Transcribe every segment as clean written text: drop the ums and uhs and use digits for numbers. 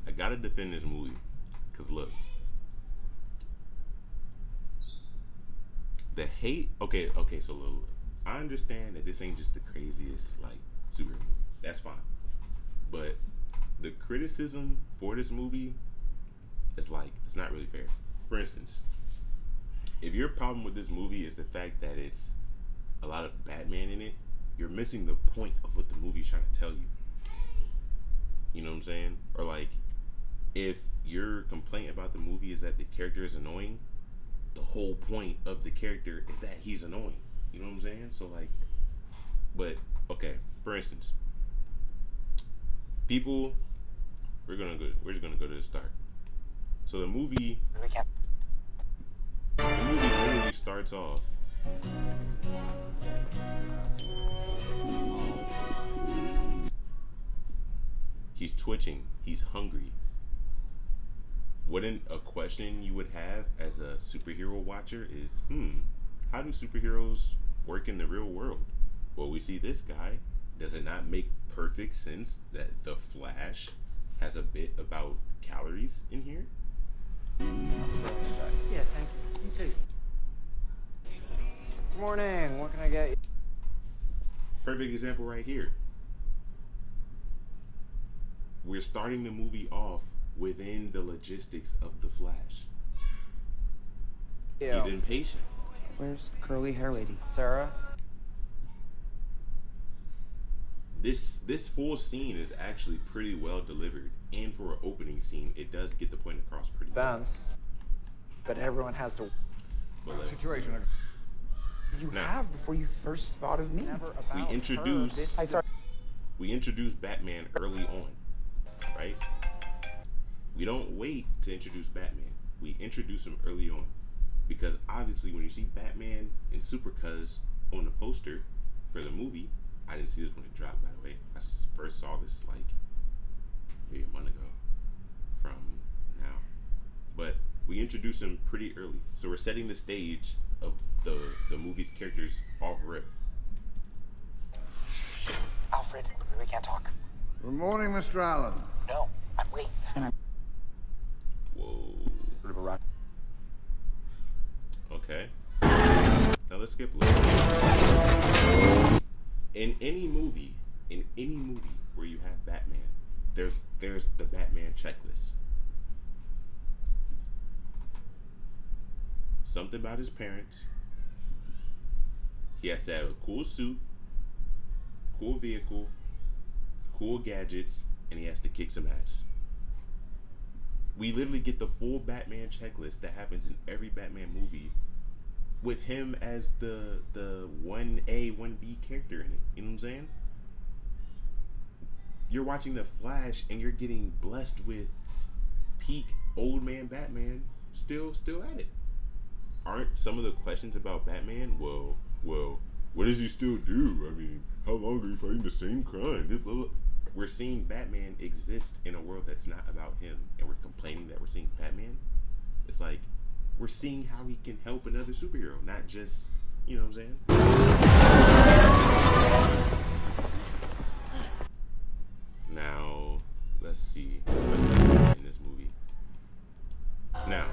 I gotta defend this movie, cause look, the hate. Okay. So look, I understand that this ain't just the craziest like superhero movie. That's fine, but the criticism for this movie is like it's not really fair. For instance, if your problem with this movie is the fact that it's a lot of Batman in it, you're missing the point of what the movie's trying to tell you. You know what I'm saying? Or like, if your complaint about the movie is that the character is annoying, the whole point of the character is that he's annoying. You know what I'm saying? So like, but okay. For instance, people, We're just gonna go to the start. So the movie literally starts off. He's twitching. He's hungry. Wouldn't a question you would have as a superhero watcher is, how do superheroes work in the real world? Well, we see this guy. Does it not make perfect sense that the Flash has a bit about calories in here? Yeah, thank you. You too. Good morning. What can I get you? Perfect example right here. We're starting the movie off within the logistics of the Flash. He's impatient. Where's curly hair lady? Sarah? This full scene is actually pretty well delivered, and for an opening scene, it does get the point across pretty well. Bounce. But everyone has to. But let's, Situation. Did you Now- have before you first thought of me? Never about we introduce her. Sorry. we introduce Batman early on, right? We don't wait to introduce Batman. We introduce him early on, because obviously when you see Batman and Super Cuz on the poster for the movie, I didn't see this when it dropped. By the way, first saw this like maybe a month ago from now, but we introduce him pretty early, so we're setting the stage of the movie's characters off rip. Alfred, we really can't talk. Good morning, Mr. Allen. No, I'm late. And I'm Whoa. sort of a rock. Okay. Now let's skip a little bit. In any movie where you have Batman, there's the Batman checklist. Something about his parents. He has to have a cool suit, cool vehicle, cool gadgets, and he has to kick some ass. We literally get the full Batman checklist that happens in every Batman movie, with him as the 1A, 1B character in it. You know what I'm saying? You're watching The Flash and you're getting blessed with peak old man Batman still at it. Aren't some of the questions about Batman, well, what does he still do? I mean, how long are you fighting the same crime? Blah, blah. We're seeing Batman exist in a world that's not about him, and we're complaining that we're seeing Batman. It's like, we're seeing how he can help another superhero, not just, you know what I'm saying? Now, let's see what's in this movie. Now,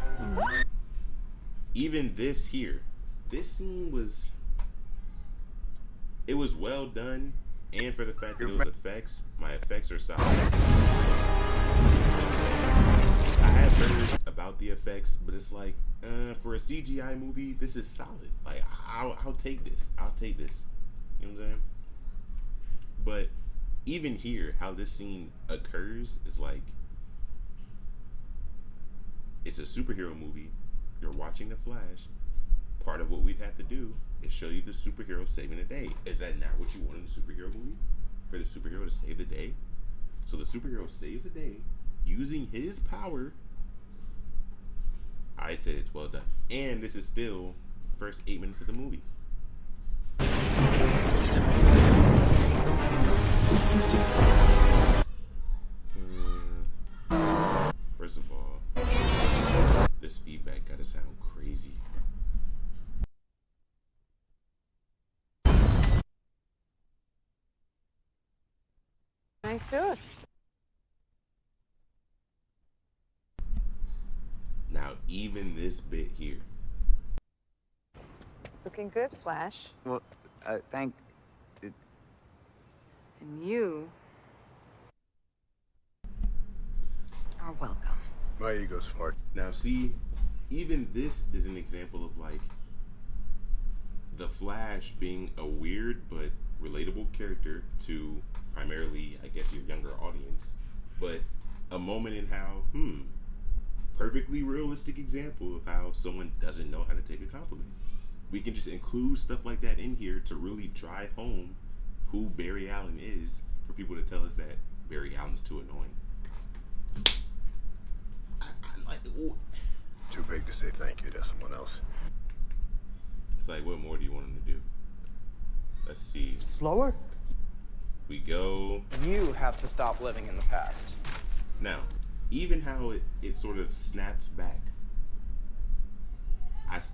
even this here, this scene was, it was well done, and for the fact that it was effects, my effects are solid. I have heard about the effects, but it's like, for a CGI movie, this is solid. Like, I'll take this. I'll take this. You know what I'm saying? But even here, how this scene occurs is like, it's a superhero movie. You're watching The Flash. Part of what we'd have to do is show you the superhero saving the day. Is that not what you want in a superhero movie? For the superhero to save the day? So the superhero saves the day using his power. I'd say it's well done. And this is still the first 8 minutes of the movie. First of all, this feedback gotta sound crazy. Nice suit. Now, even this bit here. Looking good, Flash. Well, thank. And you are welcome. My ego's far. Now, see, even this is an example of like the Flash being a weird but relatable character to primarily, I guess, your younger audience, but a moment in how, perfectly realistic example of how someone doesn't know how to take a compliment. We can just include stuff like that in here to really drive home who Barry Allen is for people to tell us that Barry Allen's too annoying. I like it. Too big to say thank you to someone else. It's like, what more do you want him to do? Let's see. Slower? We go. You have to stop living in the past. Now, even how it sort of snaps back, that's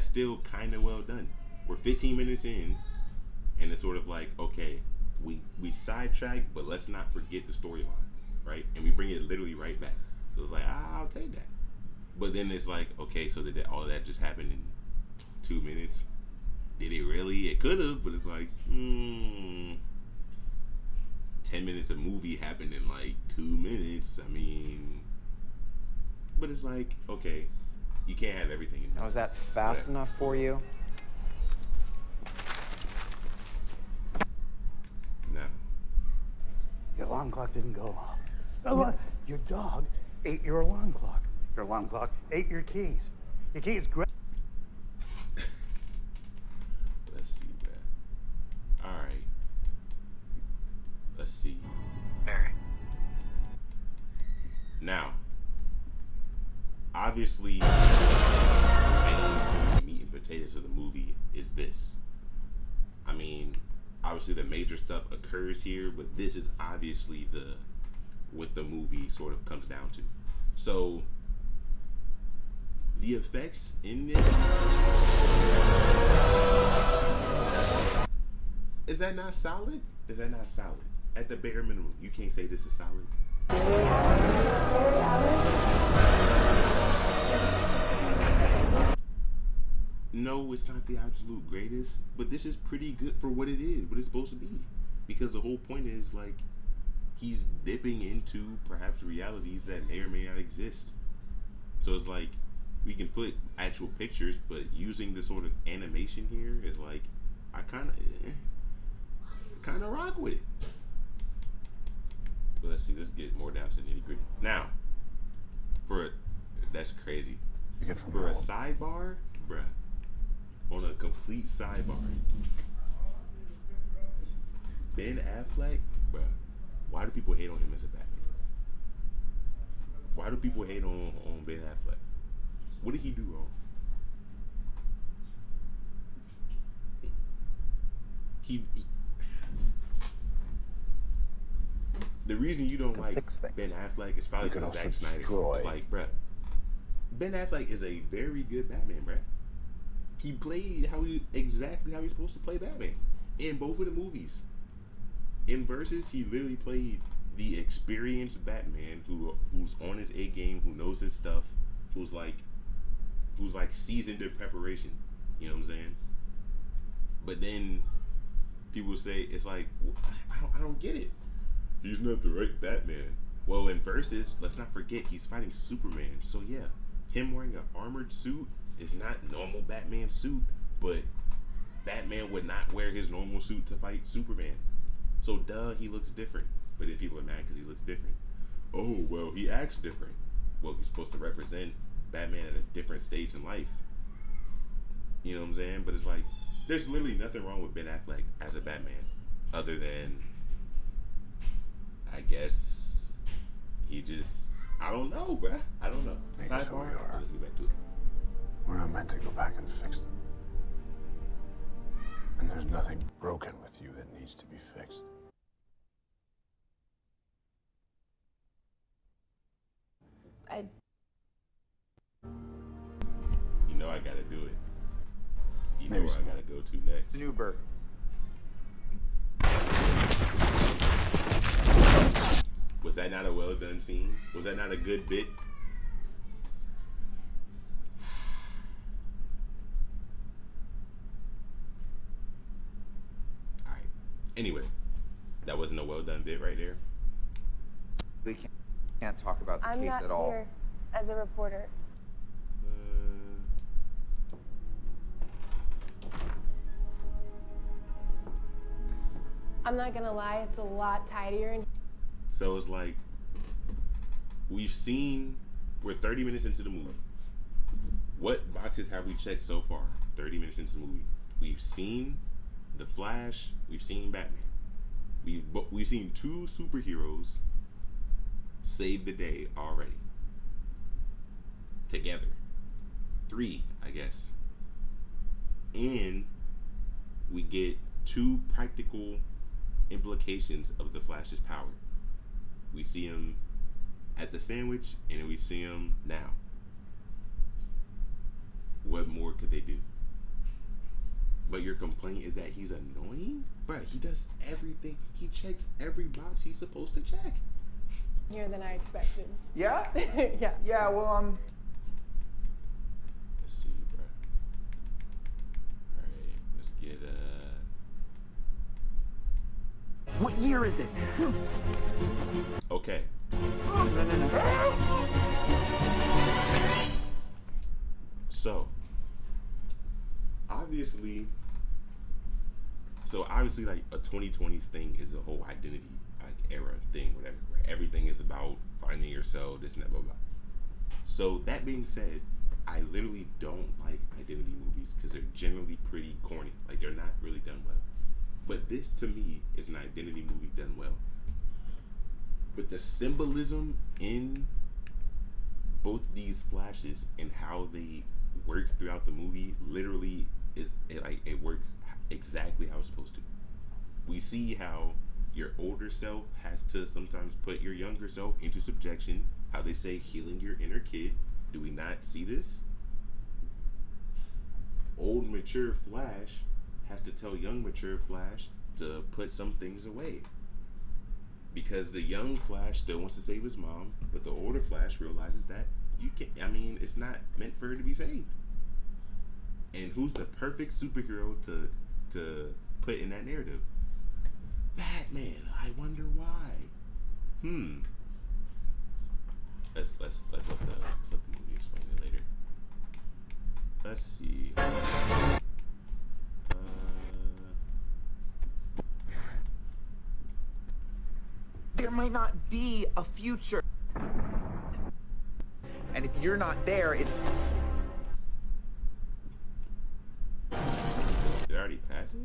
still kind of well done. We're 15 minutes in, and it's sort of like, okay, we sidetracked, but let's not forget the storyline, right? And we bring it literally right back. So it's like, I'll take that. But then it's like, okay, so did all of that just happen in 2 minutes? Did it really? It could have, but it's like, 10 minutes of movie happened in like 2 minutes. I mean, but it's like, okay, you can't have everything in Now, was that fast Whatever. enough for you? No. Your alarm clock didn't go off. Oh, what? Your dog ate your alarm clock. Your alarm clock ate your keys. Your keys Let's see, bruh. All right. Let's see. Barry. Now, obviously, the meat and potatoes of the movie is this. I mean, obviously the major stuff occurs here, but this is obviously what the movie sort of comes down to. So, the effects in this, is that not solid? Is that not solid? At the bare minimum, you can't say this is solid. No, it's not the absolute greatest, but this is pretty good for what it is, what it's supposed to be. Because the whole point is, like, he's dipping into perhaps realities that may or may not exist. So it's like, we can put actual pictures, but using the sort of animation here is like, I kind of rock with it. But let's see, let's get more down to the nitty gritty. Now, that's crazy. For a sidebar, bruh, on a complete sidebar, Ben Affleck, bruh, why do people hate on him as a Batman? Why do people hate on Ben Affleck? What did he do wrong? The reason you don't like Ben Affleck is probably because Zack Snyder. It's like, bruh, Ben Affleck is a very good Batman, bruh. He played exactly how he's supposed to play Batman in both of the movies. In Versus, he literally played the experienced Batman who's on his A game, who knows his stuff, who's like seasoned in preparation. You know what I'm saying? But then people say it's like, I don't get it. He's not the right Batman. Well, in Versus, let's not forget he's fighting Superman. So yeah, him wearing an armored suit is not normal Batman suit, but Batman would not wear his normal suit to fight Superman. So duh, he looks different. But then people are mad because he looks different. Oh, well, he acts different. Well, he's supposed to represent Batman at a different stage in life. You know what I'm saying? But it's like, there's literally nothing wrong with Ben Affleck as a Batman, other than, I guess, he just, I don't know, bruh. I don't know. Sidebar, let's get back to it. We're not meant to go back and fix them. And there's nothing broken with you that needs to be fixed. You know I gotta do it. You know where I gotta go to next. Newberg. Was that not a well done scene? Was that not a good bit? Anyway, that wasn't a well done bit right there. We can't talk about the I'm case not at all. here as a reporter. I'm not gonna lie, it's a lot tidier in So it's like we're 30 minutes into the movie. What boxes have we checked so far? 30 minutes into the movie. We've seen The Flash, we've seen Batman. We've seen 2 superheroes save the day already. Together. 3, I guess. And we get 2 practical implications of the Flash's power. We see him at the sandwich, and we see him now. What more could they do? But your complaint is that he's annoying? Bruh, he does everything. He checks every box he's supposed to check. here than I expected. Yeah? Yeah. Yeah, well, Let's see, bruh. Alright, let's get what year is it? okay. So obviously like a 2020s thing is a whole identity like era thing, whatever, where everything is about finding yourself, this and that, blah blah. So that being said, I literally don't like identity movies because they're generally pretty corny. Like they're not really done well. But this to me is an identity movie done well. But the symbolism in both these flashes and how they work throughout the movie literally it works exactly how it's supposed to. We see how your older self has to sometimes put your younger self into subjection, how they say healing your inner kid. Do we not see this? Old mature Flash has to tell young mature Flash to put some things away. Because the young Flash still wants to save his mom, but the older Flash realizes that it's not meant for her to be saved. And who's the perfect superhero to put in that narrative? Batman. I wonder why. Let's let the movie explain it later. Let's see. There might not be a future. And if you're not there, Did I already pass it?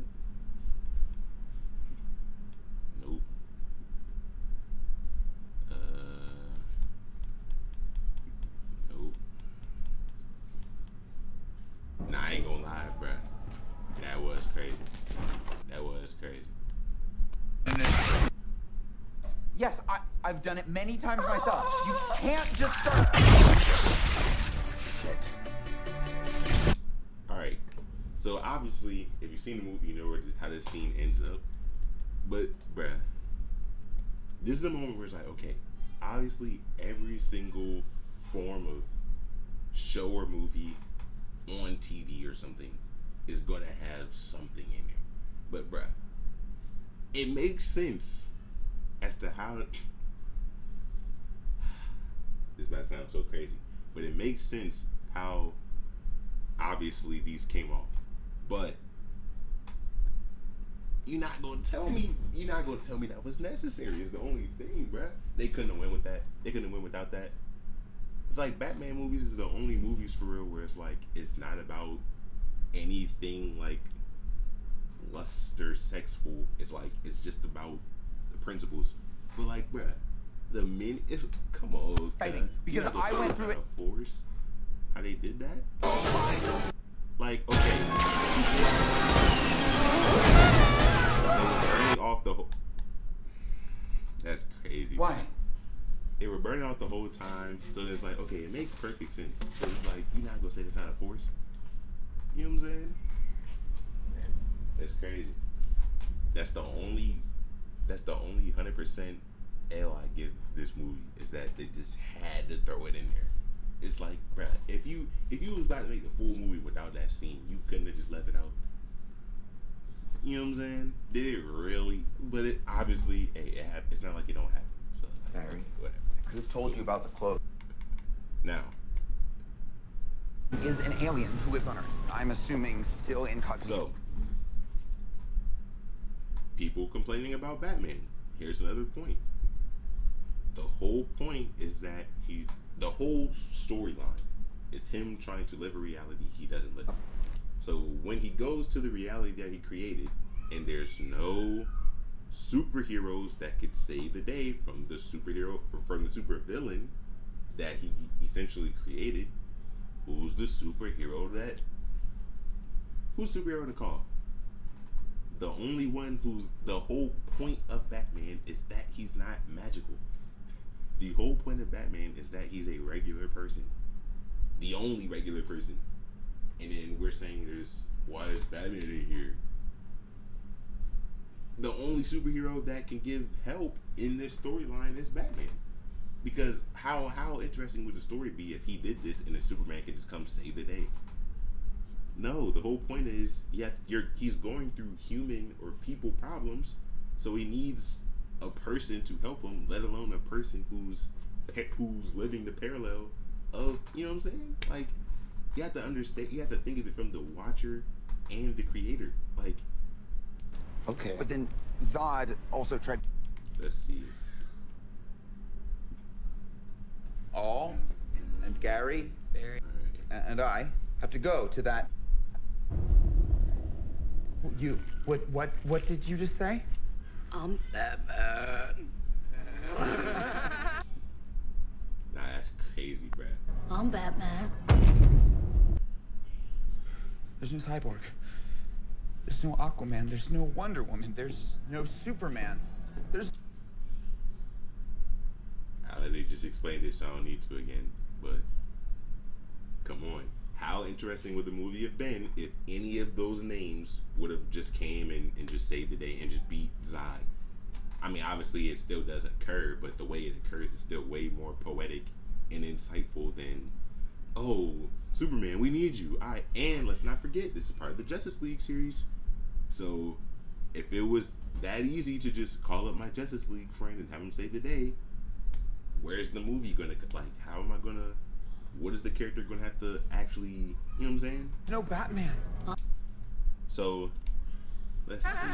Nope. Nope. Nah, I ain't gonna lie, bruh. That was crazy. That was crazy. yes, I've done it many times myself. You can't just start. Shit. Alright. So obviously, if you've seen the movie, you know how the scene ends up. But, bruh, this is a moment where it's like, okay, obviously every single form of show or movie on TV or something is gonna have something in there. But, bruh, it makes sense as to how this might sound so crazy, but it makes sense how obviously these came off. But you're not gonna tell me that was necessary is the only thing, bruh. They couldn't have went with that. They couldn't have went without that. It's like Batman movies is the only movies for real where it's like it's not about anything like lust or sexful. It's like it's just about the principles. But like, bruh, the men come on, Fighting, because you I went through it. Force how they did that. Like, okay, they were burning off the whole. That's crazy. Why? They were burning off the whole time, so it's like, okay, it makes perfect sense. So it's like, you're not gonna say it's not a force. You know what I'm saying? That's crazy. That's the only 100% L I give this movie is that they just had to throw it in there. It's like, bruh, if you was about to make the full movie without that scene, you couldn't have just left it out. You know what I'm saying? Did it really? But it obviously, hey, it's not like it don't happen. So it's like, Barry. okay, whatever. I could have told you about the clothes. Now, Is an alien who lives on Earth. I'm assuming still incognito. so people complaining about Batman. Here's another point. The whole point is that the whole storyline is him trying to live a reality he doesn't live. So when he goes to the reality that he created, and there's no superheroes that could save the day from the superhero or from the supervillain that he essentially created, who's the superhero to call? The only one who's the whole point of Batman is that he's not magical. The whole point of Batman is that he's a regular person. The only regular person. And then we're saying why is Batman in here? The only superhero that can give help in this storyline is Batman. Because how interesting would the story be if he did this and then Superman could just come save the day? No, the whole point is he's going through human or people problems, so he needs a person to help him, let alone a person who's living the parallel of, you know what I'm saying? Like, you have to understand, you have to think of it from the watcher and the creator. Like, Okay. But then Zod also tried. let's see. All and Gary Barry. All right. and I have to go to that. What did you just say? Nah, that's crazy, bruh. I'm Batman. There's no Cyborg. There's no Aquaman. There's no Wonder Woman. There's no Superman. There's. I literally just explained it, so I don't need to again. But come on, how interesting would the movie have been if any of those names would have just came and just saved the day and just beat Zod? I mean, obviously it still does occur, but the way it occurs is still way more poetic and insightful than, oh, Superman, we need you. All right, and let's not forget, this is part of the Justice League series. So if it was that easy to just call up my Justice League friend and have him save the day, where's the movie gonna, like, how am I gonna, what is the character gonna have to actually, you know what I'm saying? No Batman. So let's see.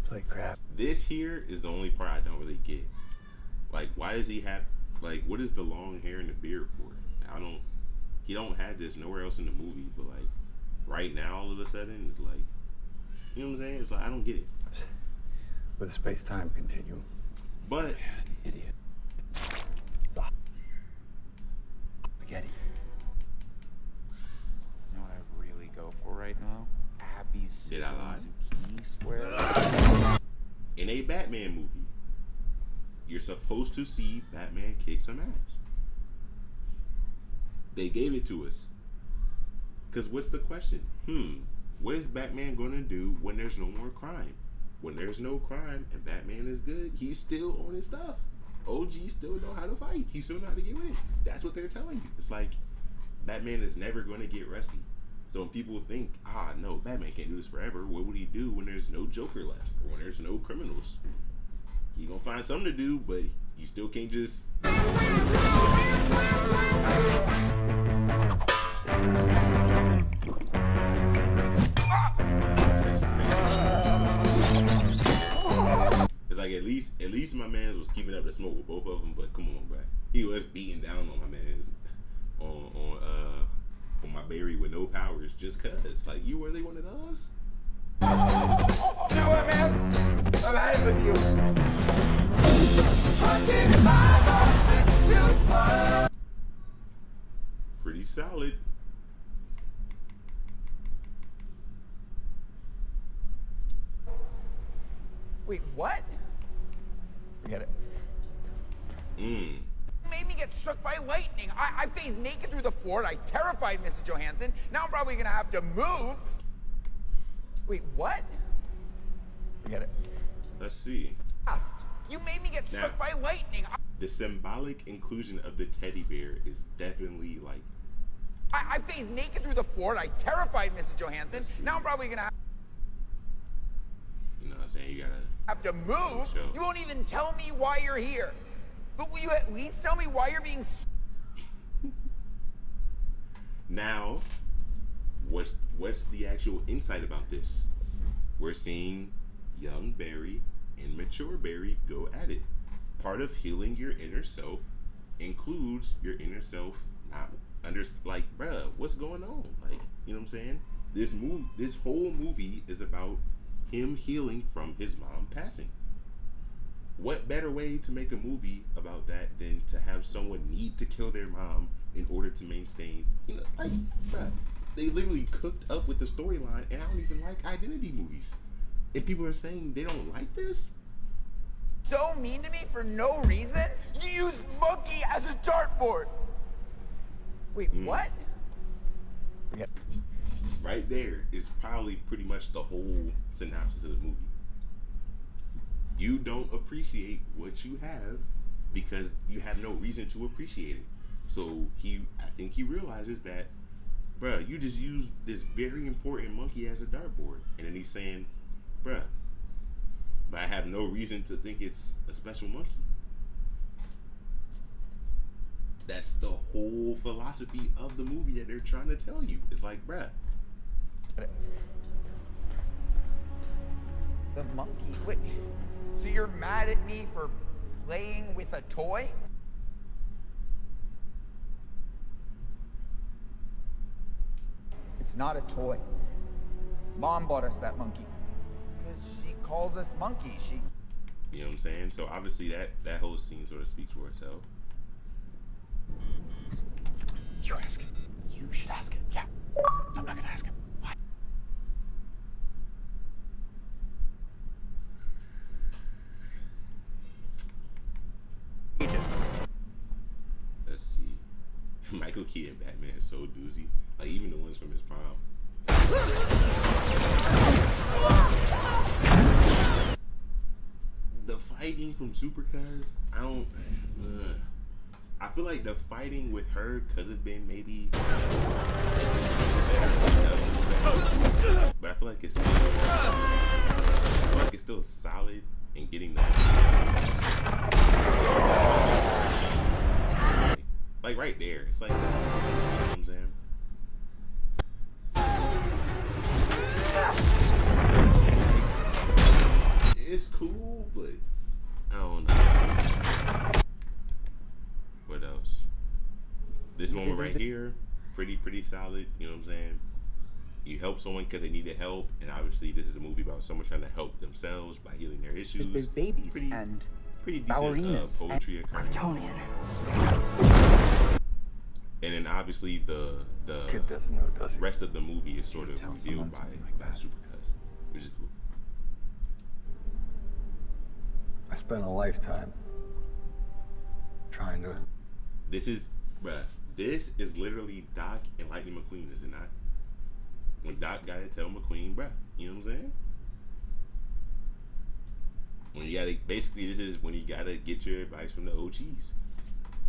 Play crap. This here is the only part I don't really get. Like, why does he have, like, what is the long hair and the beard for? He don't have this nowhere else in the movie, but like right now all of a sudden it's like, you know what I'm saying? It's like, I don't get it. With a space-time continuum. But Idiot. Spaghetti. You know what I really go for right now? Abby's Did I lie? zucchini square. in a Batman movie, you're supposed to see Batman kick some ass. They gave it to us. Because what's the question? What is Batman going to do when there's no more crime? When there's no crime and Batman is good, he's still on his stuff. OG still know how to fight. He still know how to get with it. That's what they're telling you. It's like, Batman is never going to get rusty. So when people think, no, Batman can't do this forever, what would he do when there's no Joker left? Or when there's no criminals? He gonna find something to do, but you still can't just... It's like at least my man was keeping up the smoke with both of them, but come on, bro. He was beating down on my man's on my Barry with no powers just cause. Like, you really one of those? You know what, man? I'm out of with you. Pretty solid. Wait, what? Forget it. Mmm. Made me get struck by lightning. I phased naked through the fort. I terrified Mrs. Johansson. Now I'm probably gonna have to move. Wait, what? Forget it. Let's see. You made me get struck by lightning. The symbolic inclusion of the teddy bear is definitely like... I I phased naked through the fort. I terrified Mrs. Johansson. Now I'm probably gonna You know what I'm saying? You gotta. have to move. Show. You won't even tell me why you're here. But will you at least tell me why you're being Now, what's the actual insight about this? We're seeing young Barry and mature Barry go at it. Part of healing your inner self includes your inner self not like, bruh, what's going on? Like, you know what I'm saying? This whole movie is about him healing from his mom passing. What better way to make a movie about that than to have someone need to kill their mom in order to maintain, you know, like, bruh, they literally cooked up with the storyline, and I don't even like identity movies. And people are saying they don't like this? so mean to me for no reason? You used monkey as a dartboard. Wait, what? Forget. Right there is probably pretty much the whole synopsis of the movie. You don't appreciate what you have because you have no reason to appreciate it. So I think he realizes that, bruh, you just used this very important monkey as a dartboard. And then he's saying, bruh, but I have no reason to think it's a special monkey. That's the whole philosophy of the movie that they're trying to tell you. It's like, bruh. The monkey? Wait, so you're mad at me for playing with a toy? It's not a toy. Mom bought us that monkey. Because she calls us monkeys. She... You know what I'm saying? So obviously that whole scene sort of speaks for itself. You ask him. You should ask him. Yeah. I'm not gonna ask him. Why? Let's see. Michael Keaton Batman is so doozy. Like, even the ones from his prime. The fighting from Super Cuz, I feel like the fighting with her could have been maybe, but I feel like it's still solid in getting the, like right there. It's like, you know what I'm saying? It's cool, but I don't know. What else? This moment right here, pretty solid. You know what I'm saying? You help someone because they needed help, and obviously this is a movie about someone trying to help themselves by healing their issues. There's babies pretty and decent ballerinas poetry occurring. And then obviously the Kid doesn't know, does he? rest of the movie is sort of Tell revealed someone by something like that. Super Cuz, which is cool. I spent a lifetime trying to. This is literally Doc and Lightning McQueen, is it not? When Doc gotta tell McQueen, bruh, you know what I'm saying? When you gotta, basically this is when you gotta get your advice from the OGs.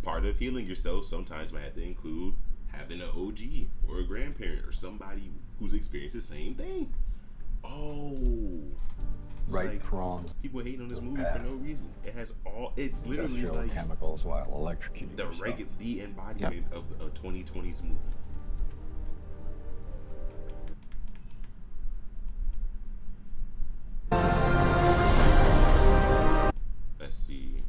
Part of healing yourself sometimes might have to include having an OG or a grandparent or somebody who's experienced the same thing. Oh. It's Right, like, wrong. people hating on this the movie path. for no reason. It has it's literally Industrial like chemicals while electrocuting the yourself. the embodiment of a 2020s movie. Let's see.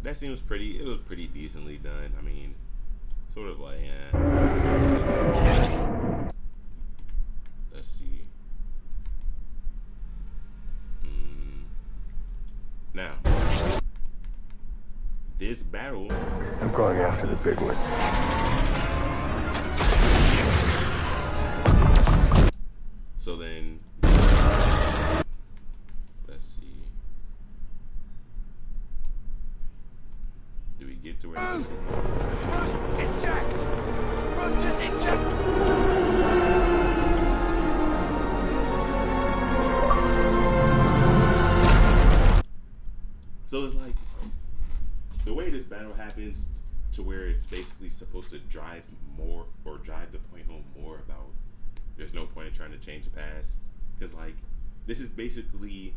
That scene was it was pretty decently done. I mean, sort of like, let's see. Now, this battle. I'm going after the big one. So then, let's see. Do we get to where? Eject! Just eject! So it's like the way this battle happens to where it's basically supposed to drive more or drive the point home more about there's no point in trying to change the past, because like this is basically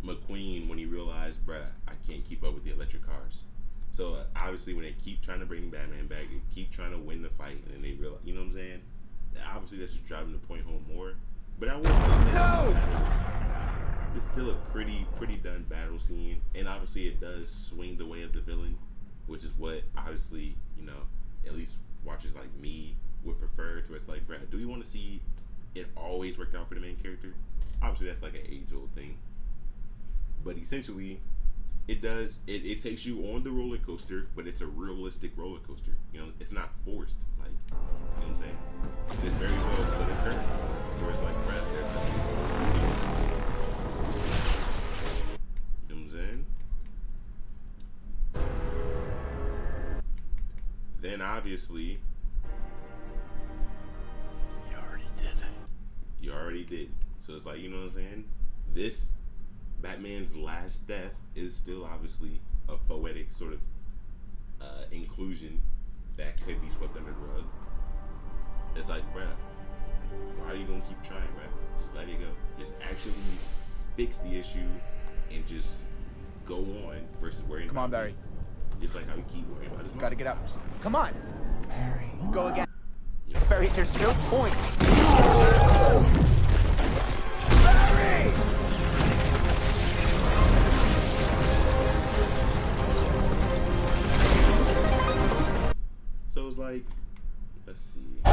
McQueen when he realized, bruh, I can't keep up with the electric cars. So obviously when they keep trying to bring Batman back, they keep trying to win the fight, and then they realize, you know what I'm saying? Obviously that's just driving the point home more. But I will still say it's still a pretty done battle scene, and obviously it does swing the way of the villain, which is what obviously, you know, at least watchers like me would prefer. To it's like, bruh, do you want to see it always work out for the main character? Obviously that's like an age-old thing. But essentially, it does. It takes you on the roller coaster, but it's a realistic roller coaster. You know, it's not forced. Like, you know what I'm saying? And it's very well put in current, where it's like, bruh, there's nothing. You know what I'm saying? Then obviously, you already did. So it's like, you know what I'm saying? This Batman's last death is still obviously a poetic sort of inclusion that could be swept under the rug. It's like, bruh, why are you gonna keep trying, bruh? Just let it go. Just actually fix the issue and just go on versus worrying. Come on, Barry. Just like how you keep worrying about his mom. Gotta get up. Come on. Barry. Go again. You know? Barry, there's no point. Barry! So it's like, let's see. Okay,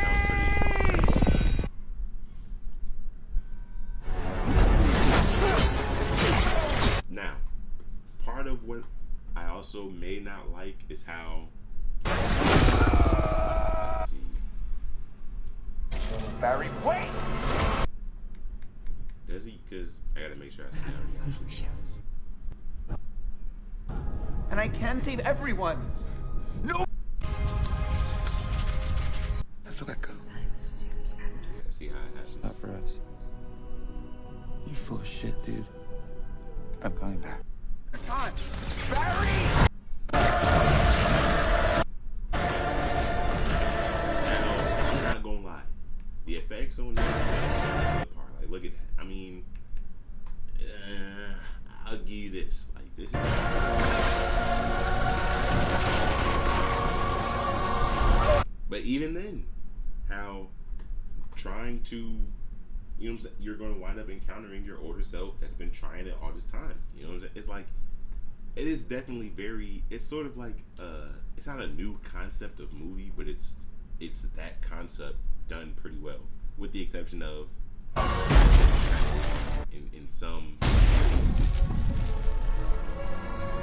sounds pretty. Now, part of what I also may not like is how. Let's see. Barry, wait! Does he? Because I gotta make sure I see how And I can save everyone. No! Let's let go. Yeah, see how it happens. Not for us. You're full of shit, dude. I'm coming back. Come on. Barry! Now, I'm not gonna lie. The effects on this are part. Like, look at that. I mean, I'll give you this. Like, this is. But even then, how trying to, you know what I'm saying, you're going to wind up encountering your older self that's been trying it all this time. You know what I'm saying? It's like, it is definitely very, it's sort of like, it's not a new concept of movie, but it's that concept done pretty well, with the exception of in some.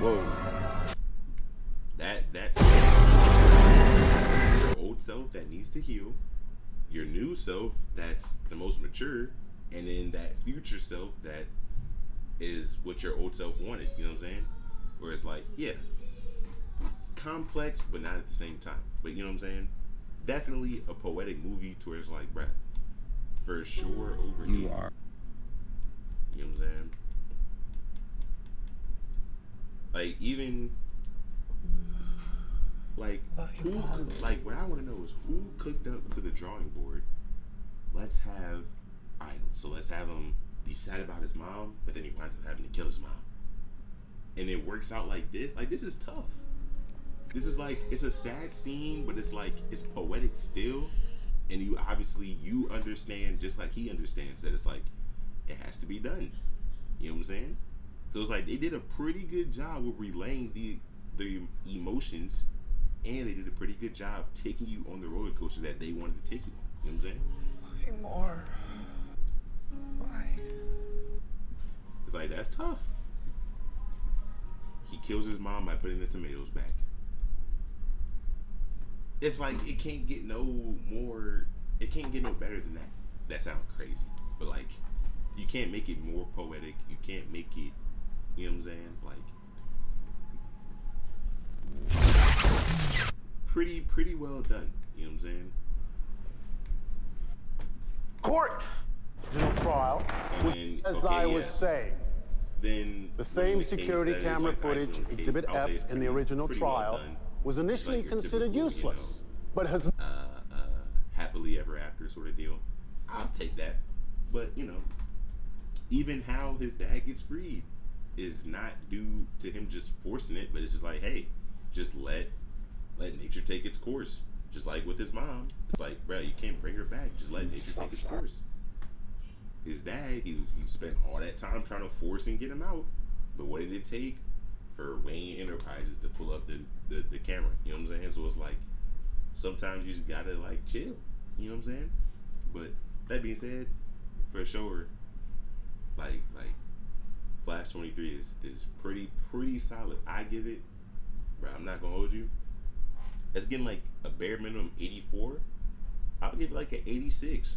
Whoa. That's your old self that needs to heal, your new self that's the most mature, and then that future self that is what your old self wanted. You know what I'm saying? Where it's like, yeah, complex, but not at the same time. But you know what I'm saying? Definitely a poetic movie to where it's like, bruh, for sure over You here. are. You know what I'm saying? Like, even, like, who, like, what I want to know is who cooked up to the drawing board. Let's have, alright, so let's have him be sad about his mom, but then he winds up having to kill his mom. And it works out like this. Like, this is tough. This is like, it's a sad scene, but it's like, it's poetic still. And you obviously, you understand, just like he understands, that it's like, it has to be done. You know what I'm saying? So it's like, they did a pretty good job with relaying the emotions, and they did a pretty good job taking you on the roller coaster that they wanted to take you on. You know what I'm saying? Love you more. Why? It's like, that's tough. He kills his mom by putting the tomatoes back. It's like, it can't get no more, it can't get no better than that. That sounds crazy. But like, you can't make it more poetic. You can't make it, you know what I'm saying? Like, pretty well done. You know what I'm saying? Court! No trial. And then, As okay, I was yeah. saying, then The we're in same case security that it's camera like footage, icing on the cake. Exhibit I would say F it's in the original pretty well trial, done. was It's initially like your considered typical, useless, but has happily ever after sort of deal. I'll take that. But, even how his dad gets freed is not due to him just forcing it, but it's just like, hey, just let nature take its course. Just like with his mom. It's like, bro, you can't bring her back. Just let nature take its course. His dad, he spent all that time trying to force and get him out. But what did it take for Wayne Enterprises to pull up the camera? You know what I'm saying? So it's like, sometimes you just gotta like chill. You know what I'm saying? But that being said, for sure, like Flash 23 is pretty solid. I give it, bro, I'm not gonna hold you. It's getting like a bare minimum 84. I'll give it like an 86.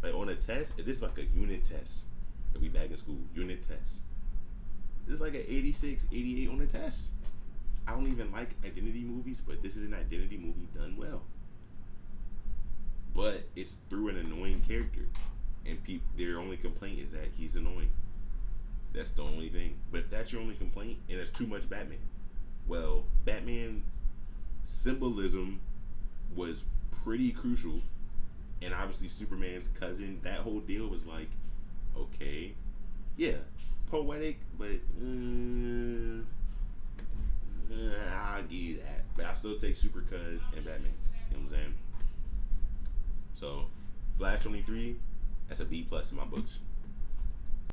Like on a test, if this is like a unit test, if we back in school, unit test. This is like an 86, 88 on a test. I don't even like identity movies, but this is an identity movie done well. But it's through an annoying character, and their only complaint is that he's annoying. That's the only thing. But if that's your only complaint, and it's too much Batman. Well, Batman symbolism was pretty crucial, and obviously Superman's cousin, that whole deal was like, okay, yeah, poetic, but I'll give you that. But I still take Super Cuz and Batman. You know what I'm saying? So, Flash 23, that's a B+ in my books.